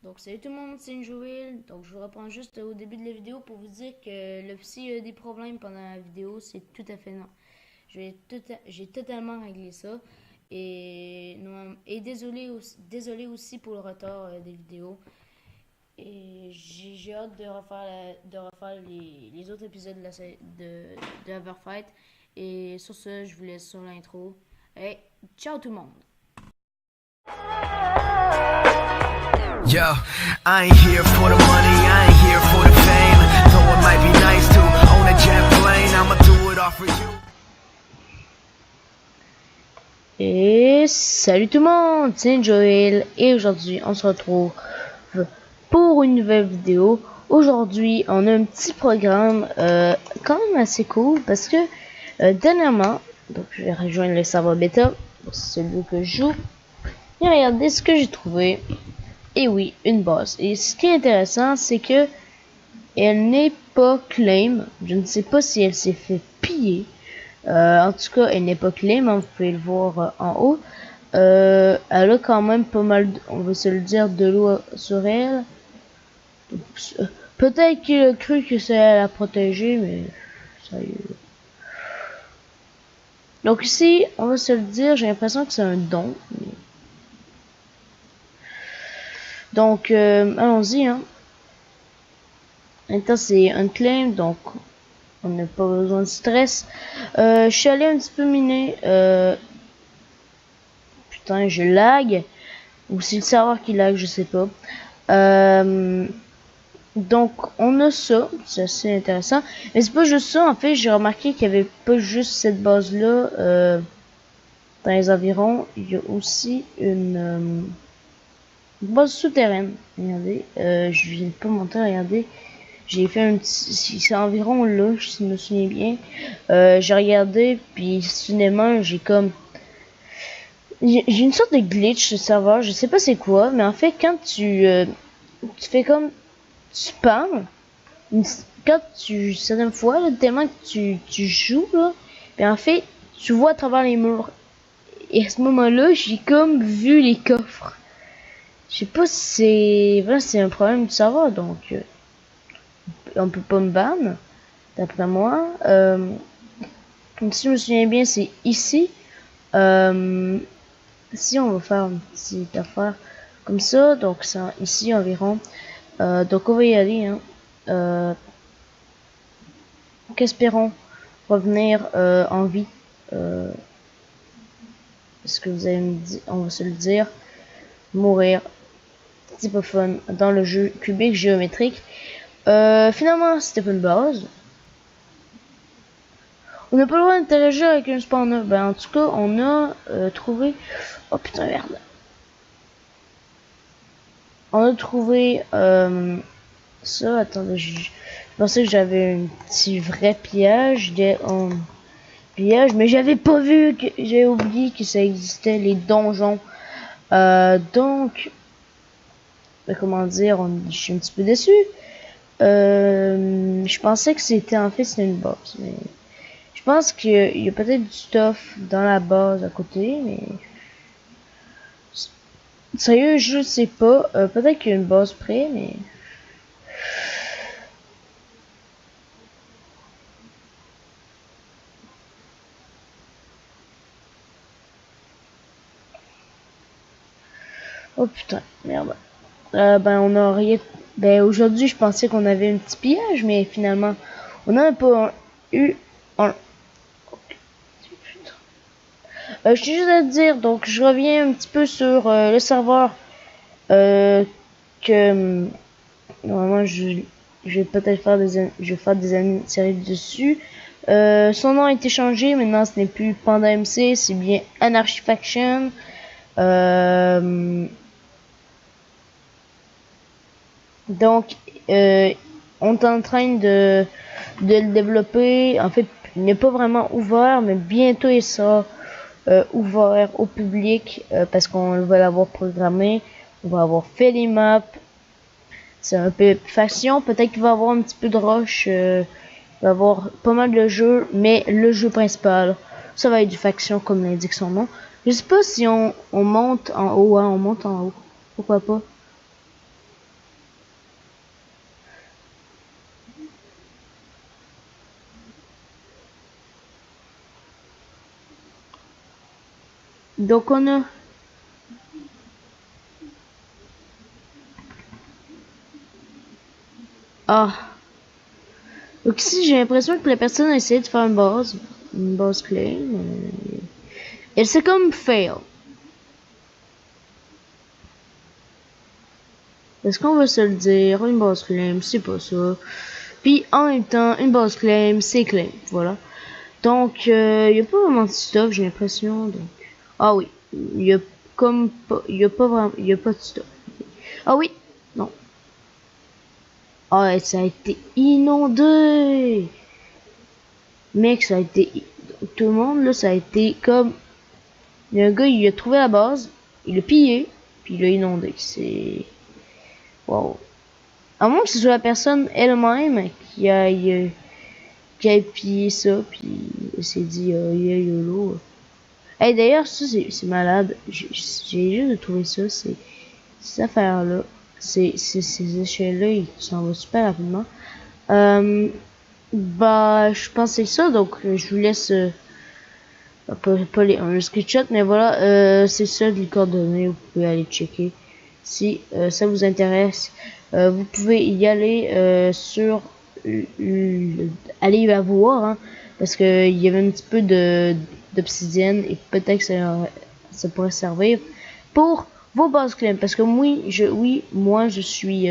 Donc salut tout le monde, c'est Joël. Donc je vous reprends juste au début de la vidéo pour vous dire que s'il y a des problèmes pendant la vidéo, c'est tout à fait non. J'ai totalement réglé ça. Et, non, et désolé aussi pour le retard des vidéos. Et j'ai hâte de refaire les autres épisodes de Everfight. Et sur ce, je vous laisse sur l'intro. Et ciao tout le monde! Yo, I ain't here for the money, I ain't here for the fame. Though it might be nice to own a jet plane, I'ma do it all for you. Et salut tout le monde, c'est Joël et aujourd'hui on se retrouve pour une nouvelle vidéo. Aujourd'hui on a un petit programme quand même assez cool parce que dernièrement, donc je vais rejoindre le serveur bêta, c'est celui que je joue, et regardez ce que j'ai trouvé. Et oui, une boss. Et ce qui est intéressant, c'est que elle n'est pas claim. Je ne sais pas si elle s'est fait piller. En tout cas, elle n'est pas claim. Hein, vous pouvez le voir en haut. Elle a quand même pas mal, on va se le dire, de l'eau sur elle. Peut-être qu'il a cru que c'est elle à protéger, mais ça y est. Donc ici, on va se le dire, j'ai l'impression que c'est un don. Donc, allons-y. Hein. Maintenant, c'est un claim, donc on n'a pas besoin de stress. Je suis allé un petit peu miner. Putain, je lag. Ou c'est le serveur qui lag, je sais pas. Donc, on a ça. C'est assez intéressant. Mais c'est pas juste ça. En fait, j'ai remarqué qu'il y avait pas juste cette base-là. Dans les environs, il y a aussi une base souterraine. Regardez. Je viens de pas monter, regardez. J'ai fait un petit, c'est environ là, je me souviens bien. J'ai regardé, puis soudainement, j'ai une sorte de glitch sur le serveur, je sais pas c'est quoi, mais en fait, quand tu fais comme, tu spams, quand certaines fois, là, tellement que tu joues, là, puis en fait, tu vois à travers les murs. Et à ce moment-là, j'ai comme vu les coffres. Je sais pas si c'est un problème du serveur, donc on peut pas me ban, d'après moi. Si je me souviens bien, c'est ici. Si on va faire une petite affaire comme ça, donc c'est ici environ. Donc on va y aller. Hein. Qu'espérons revenir en vie. Parce que vous allez me dire, on va se le dire, mourir, c'est pas fun dans le jeu cubique géométrique. Finalement, c'était pas une base. On n'a pas le droit d'interagir avec un spawner. Ben, en tout cas, on a trouvé... Oh putain, merde. On a trouvé ça. Attendez, je pensais que j'avais un petit vrai piège. Piège, mais j'avais pas vu que... J'ai oublié que ça existait, les donjons. Donc... Ben, comment dire, je suis un petit peu déçu. Je pensais que c'était en fait c'était une box, mais... Je pense qu'il y a peut-être du stuff dans la base à côté, mais... Sérieux, je sais pas. Peut-être qu'il y a une base près, mais... Oh putain, merde. Ben on a rien... Ben aujourd'hui je pensais qu'on avait un petit pillage, mais finalement on a pas eu un... je suis juste à te dire, donc je reviens un petit peu sur le serveur que normalement je vais peut-être faire je vais faire des séries dessus. Son nom a été changé, maintenant ce n'est plus Panda MC, c'est bien Anarchy Faction. Donc on est en train de le développer. En fait, il n'est pas vraiment ouvert, mais bientôt il sera ouvert au public parce qu'on va l'avoir programmé. On va avoir fait les maps. C'est un peu faction. Peut-être qu'il va y avoir un petit peu de rush. Il va y avoir pas mal de jeux, mais le jeu principal, ça va être du faction comme l'indique son nom. Je sais pas si on monte en haut. Hein, on monte en haut. Pourquoi pas? Donc on a... Ah. Donc ici j'ai l'impression que la personne a essayé de faire une base claim. Et c'est comme fail. Est-ce qu'on va se le dire, une base claim, c'est pas ça. Puis en même temps, une base claim, c'est claim, voilà. Donc il y a pas vraiment de stuff, j'ai l'impression. Donc... Ah oui, il y a comme pas, il y a pas vraiment, il y a pas de stuff. Ah oui, non. Ah, ça a été inondé. Mec, ça a été... Tout le monde, là, ça a été comme... Il y a un gars, il a trouvé la base, il l'a pillé, puis il l'a inondé. C'est... Wow. À moins que ce soit la personne elle-même qui a pillé ça, puis il s'est dit, yeah, YOLO. Hey, d'ailleurs, ça, c'est malade. J'ai juste trouvé ça, cette affaire-là. Ces échelles-là, ils s'en vont super rapidement. Bah, je pense que c'est ça, donc je vous laisse pas un screenshot, mais voilà, c'est ça les coordonnées, vous pouvez aller checker si ça vous intéresse. Vous pouvez y aller sur aller la voir, hein, parce que il y avait un petit peu d'obsidienne et peut-être que ça pourrait servir pour vos bases claims, parce que moi je suis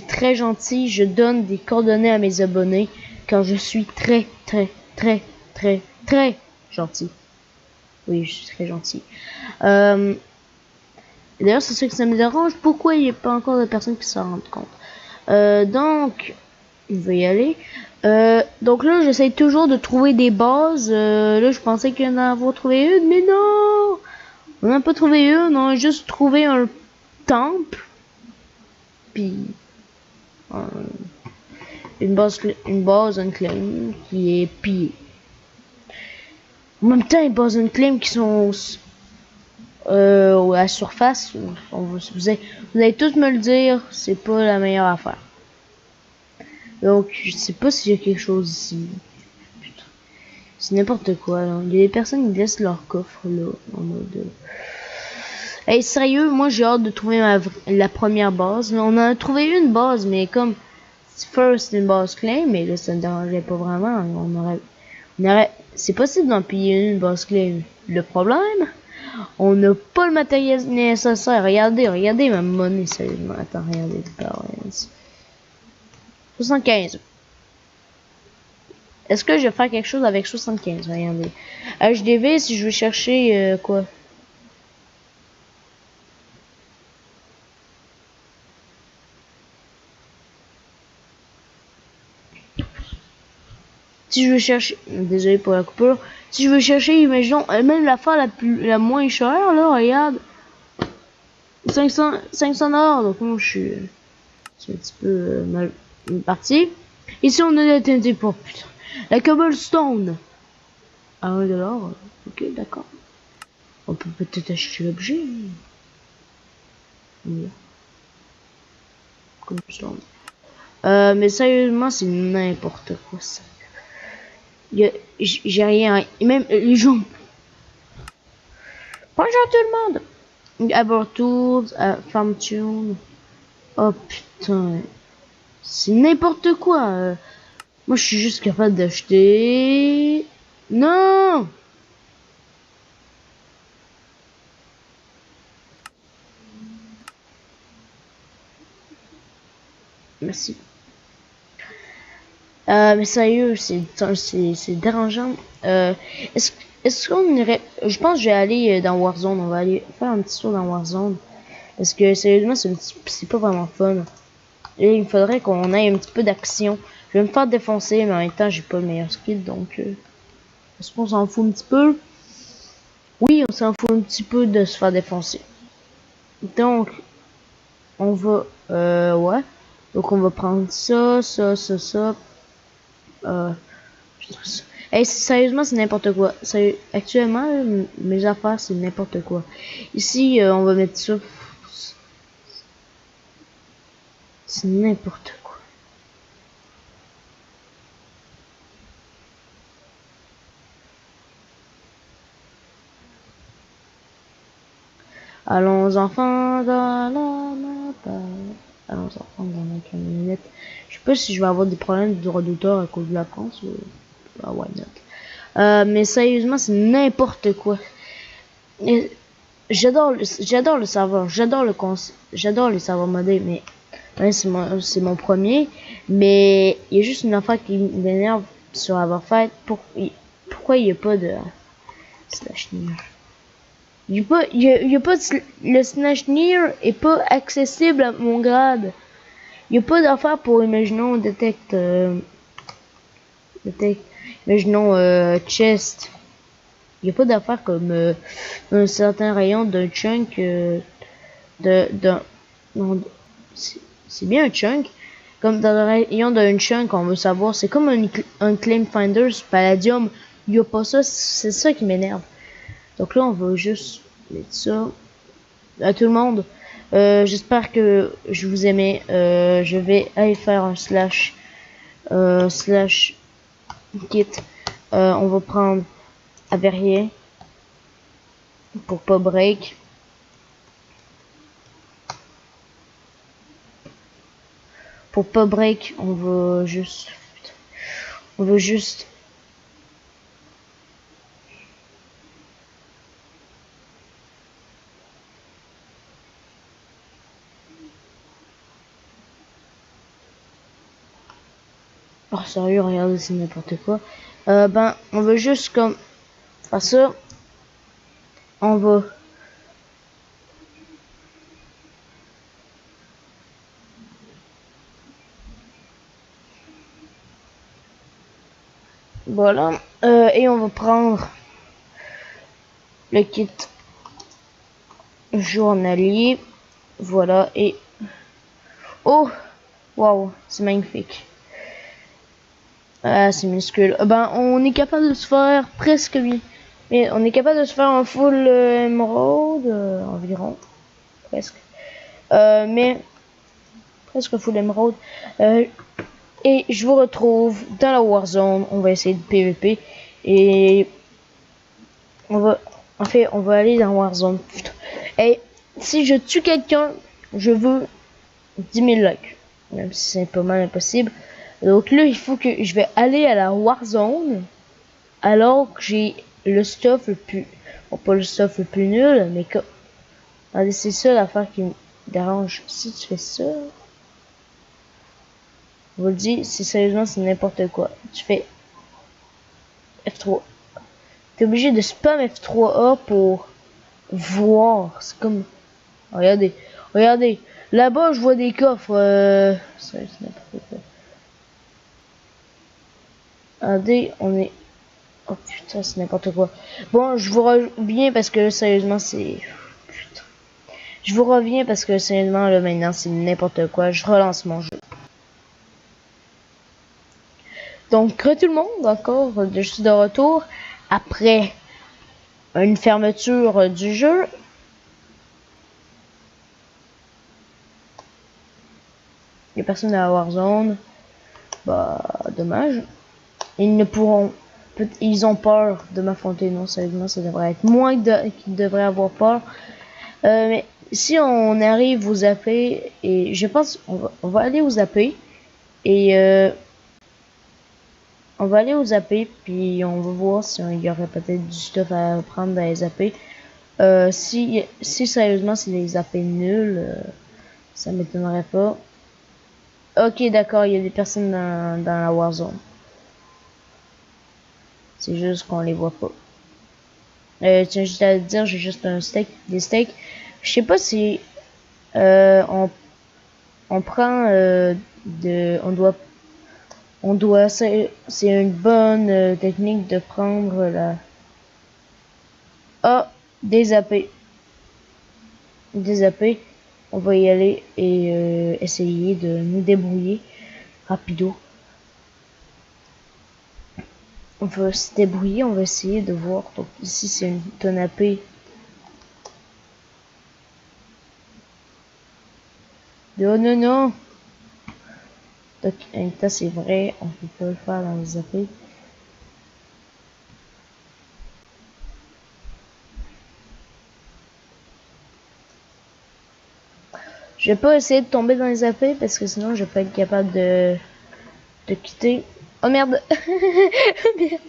très gentil, je donne des coordonnées à mes abonnés quand je suis très gentil. Oui, je suis très gentil. D'ailleurs, c'est ça que ça me dérange. Pourquoi il n'y a pas encore de personnes qui s'en rendent compte? Donc, je vais y aller. Donc là, j'essaie toujours de trouver des bases. Là, je pensais qu'il y en avait trouvé une, mais non! On n'a pas trouvé une, on a juste trouvé un temple. Puis une base unclaim qui est pillée. En même temps, les bases unclaim qui sont à la surface, vous allez tous me le dire, c'est pas la meilleure affaire. Donc, je sais pas s'il y a quelque chose ici. Putain. C'est n'importe quoi, là. Il y a des personnes qui laissent leur coffre, là, en mode... Hey, sérieux, moi j'ai hâte de trouver la première base. Là, on en a trouvé une base, mais comme first une base claim, mais là ça ne dérangeait pas vraiment. On aurait, c'est possible d'en payer une base claim. Le problème, on n'a pas le matériel nécessaire. Regardez ma monnaie, sérieusement. Attends, regardez. 75. Est-ce que je vais faire quelque chose avec 75? Regardez. HDV, si je veux chercher quoi? Si je veux chercher, désolé pour la coupure, si je veux chercher, imaginons, même la fois la moins chère, là, regarde, 500 $, donc moi je suis un petit peu mal parti. Ici on a la TNT pour putain, la cobblestone à 1 $, ok d'accord. On peut peut-être acheter l'objet. Cobblestone. Mais sérieusement c'est n'importe quoi ça. J'ai rien. Et même les gens. Bonjour tout le monde. Abortours, Farm Tune. Oh putain. C'est n'importe quoi. Moi je suis juste capable d'acheter. Non. Merci. Mais sérieux, c'est dérangeant. Est-ce qu'on irait... Je pense que je vais aller dans Warzone. On va aller faire un petit tour dans Warzone. Parce que sérieusement, c'est pas vraiment fun. Et il faudrait qu'on ait un petit peu d'action. Je vais me faire défoncer, mais en même temps, j'ai pas le meilleur skill. Donc, est-ce qu'on s'en fout un petit peu? Oui, on s'en fout un petit peu de se faire défoncer. Donc, on va... ouais. Donc, on va prendre ça. Hey, sérieusement, c'est n'importe quoi. Actuellement, mes affaires, c'est n'importe quoi. Ici, on va mettre ça. C'est n'importe quoi. Allons enfants dans la montagne. Allons enfants dans la camionnette. Je sais pas si je vais avoir des problèmes de droit d'auteur à cause de la France ou... Ah, why not? Mais sérieusement, c'est n'importe quoi. J'adore le serveur, j'adore les serveurs modés, mais ouais, c'est mon premier. Mais il y a juste une affaire qui m'énerve sur avoir fait. Pourquoi il n'y a pas de slash near? Il y a pas le slash near est pas accessible à mon grade. Il n'y a pas d'affaire pour, imaginons, imaginons, chest. Il n'y a pas d'affaire comme un certain rayon d'un chunk c'est bien un chunk. Comme dans le rayon d'un chunk, on veut savoir. C'est comme un claim finder sur Palladium. Il n'y a pas ça. C'est ça qui m'énerve. Donc là, on va juste mettre ça à tout le monde. J'espère que je vous aimais. Je vais aller faire un slash kit. On va prendre avérien pour pas break. Pour pas break, on va juste oh sérieux, regardez, c'est n'importe quoi. Ben, on va juste comme faire ça. On va voilà. Et on va prendre le kit journalier. Voilà. Et oh, waouh, c'est magnifique. Ah, c'est minuscule. Ben, on est capable de se faire presque bien. Mais on est capable de se faire un full émeraude environ. Presque. Mais presque full émeraude. Et je vous retrouve dans la Warzone. On va essayer de PVP. Et on va aller dans Warzone. Putain. Et si je tue quelqu'un, je veux 10 000 likes. Même si c'est pas mal impossible. Donc là, il faut que je vais aller à la Warzone. Alors que j'ai le stuff le plus... Bon, pas le stuff le plus nul, mais que... Allez, c'est ça l'affaire qui me dérange. Si tu fais ça... Je vous le dis, si sérieusement, c'est n'importe quoi. Tu fais F3. T'es obligé de spam F3A pour voir. C'est comme... Regardez. Regardez. Là-bas, je vois des coffres. C'est n'importe quoi. Regardez, on est... Oh putain, c'est n'importe quoi. Bon, je vous reviens parce que sérieusement, c'est... Putain. Je vous reviens parce que sérieusement, là, maintenant, c'est n'importe quoi. Je relance mon jeu. Donc, tout le monde, encore, je suis de retour après une fermeture du jeu. Il n'y a personne à la Warzone. Bah, dommage. Ils ne pourront... Ils ont peur de m'affronter. Non, sérieusement, ça devrait être moi qui devrait avoir peur. Mais si on arrive vous zapper, et je pense on va aller vous zapper. Et on va aller aux zapper, puis on va voir si il y aurait peut-être du stuff à prendre dans les zappés. Si sérieusement c'est des zappés nuls, ça m'étonnerait pas. Ok, d'accord, il y a des personnes dans la Warzone. C'est juste qu'on les voit pas. Tiens, juste à te dire, j'ai juste des steaks. Je sais pas si on prend c'est une bonne technique de prendre la... Ah, des AP. Des AP. On va y aller et essayer de nous débrouiller rapido. On va se débrouiller, on va essayer de voir. Donc ici c'est une tonne AP. Non, non, non. Donc, ça c'est vrai, on peut pas le faire dans les AP. Je vais pas essayer de tomber dans les AP parce que sinon je vais pas être capable de quitter. Oh merde. Merde.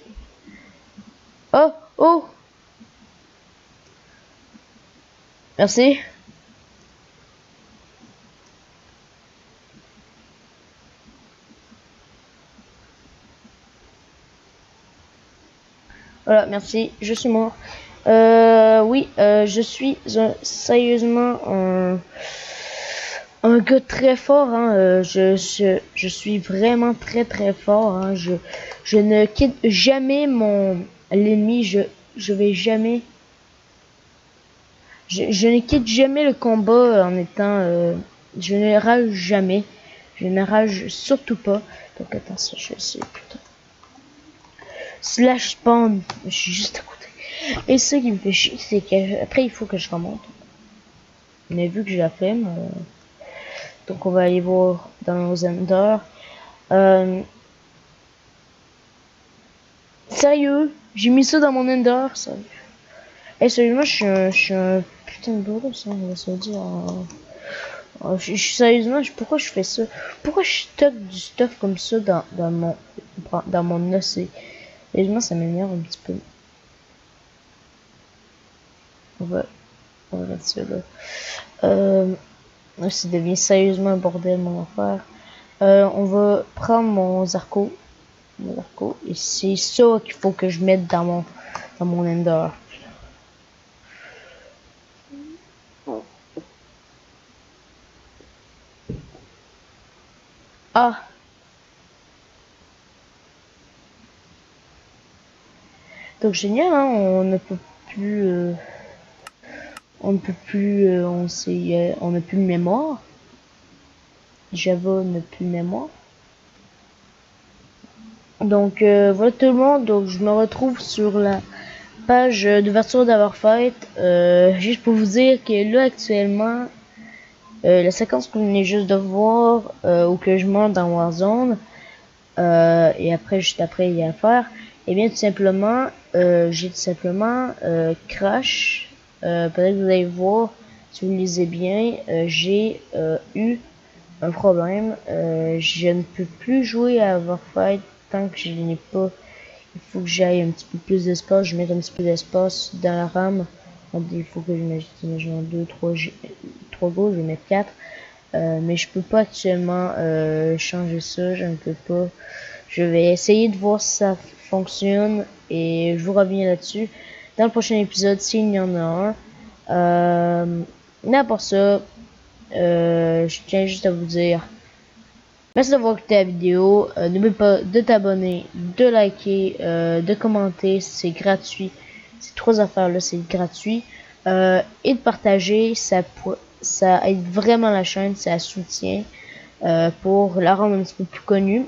Oh, oh. Merci. Voilà, merci, je suis mort. Oui, je suis sérieusement un gars très fort. Hein. Je suis vraiment très fort. Hein. Je ne quitte jamais l'ennemi. Je vais jamais. Je ne quitte jamais le combat en étant. Je ne rage jamais. Je ne rage surtout pas. Donc attends, ça je sais putain. Slash spawn, je suis juste à côté. Et ce qui me fait chier, c'est qu'après il faut que je remonte. Mais vu que j'ai la flemme, donc on va aller voir dans nos enders. Sérieux, j'ai mis ça dans mon ender, sérieux. Et sérieusement, je suis un putain de bourreau, ça, on va se dire. Sérieusement, pourquoi je fais ça? Pourquoi je stocke du stuff comme ça dans mon OC? Sérieusement, ça m'énerve un petit peu. On va mettre ça là. Ça devient sérieusement un bordel mon affaire. On va prendre mon Zarco. Et c'est ça qu'il faut que je mette dans mon ender. Ah. Donc génial, hein, on ne peut plus on n'a plus de mémoire. Java n'a plus de mémoire. Donc voilà tout le monde, donc je me retrouve sur la page d'ouverture d'Overfight. Juste pour vous dire que là actuellement la séquence que vous venez juste de voir où que je monte dans Warzone et après juste après il y a à faire, et bien tout simplement j'ai tout simplement crash. Peut-être que vous allez voir si vous lisez bien, j'ai eu un problème. Je ne peux plus jouer à Overfight tant que je n'ai pas. Il faut que j'aille un petit peu plus d'espace. Je mets un petit peu d'espace dans la RAM. Il faut que je mette 2, 3 go, je vais mettre 4. Mais je peux pas actuellement changer ça, je ne peux pas. Je vais essayer de voir si ça fonctionne et je vous reviens là-dessus dans le prochain épisode s'il y en a un. N'importe ça, je tiens juste à vous dire merci d'avoir écouté la vidéo. N'oublie pas de t'abonner, de liker, de commenter, c'est gratuit. Ces 3 affaires là c'est gratuit, et de partager, ça aide vraiment la chaîne, ça soutient pour la rendre un petit peu plus connue.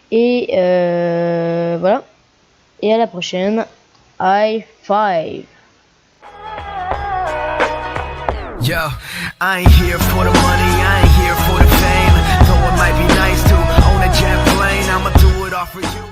Et voilà, et à la prochaine. High five. Yo, I ain't here for the money, I ain't here for the fame. Though it might be nice to own a jet plane, I'ma do it all for you.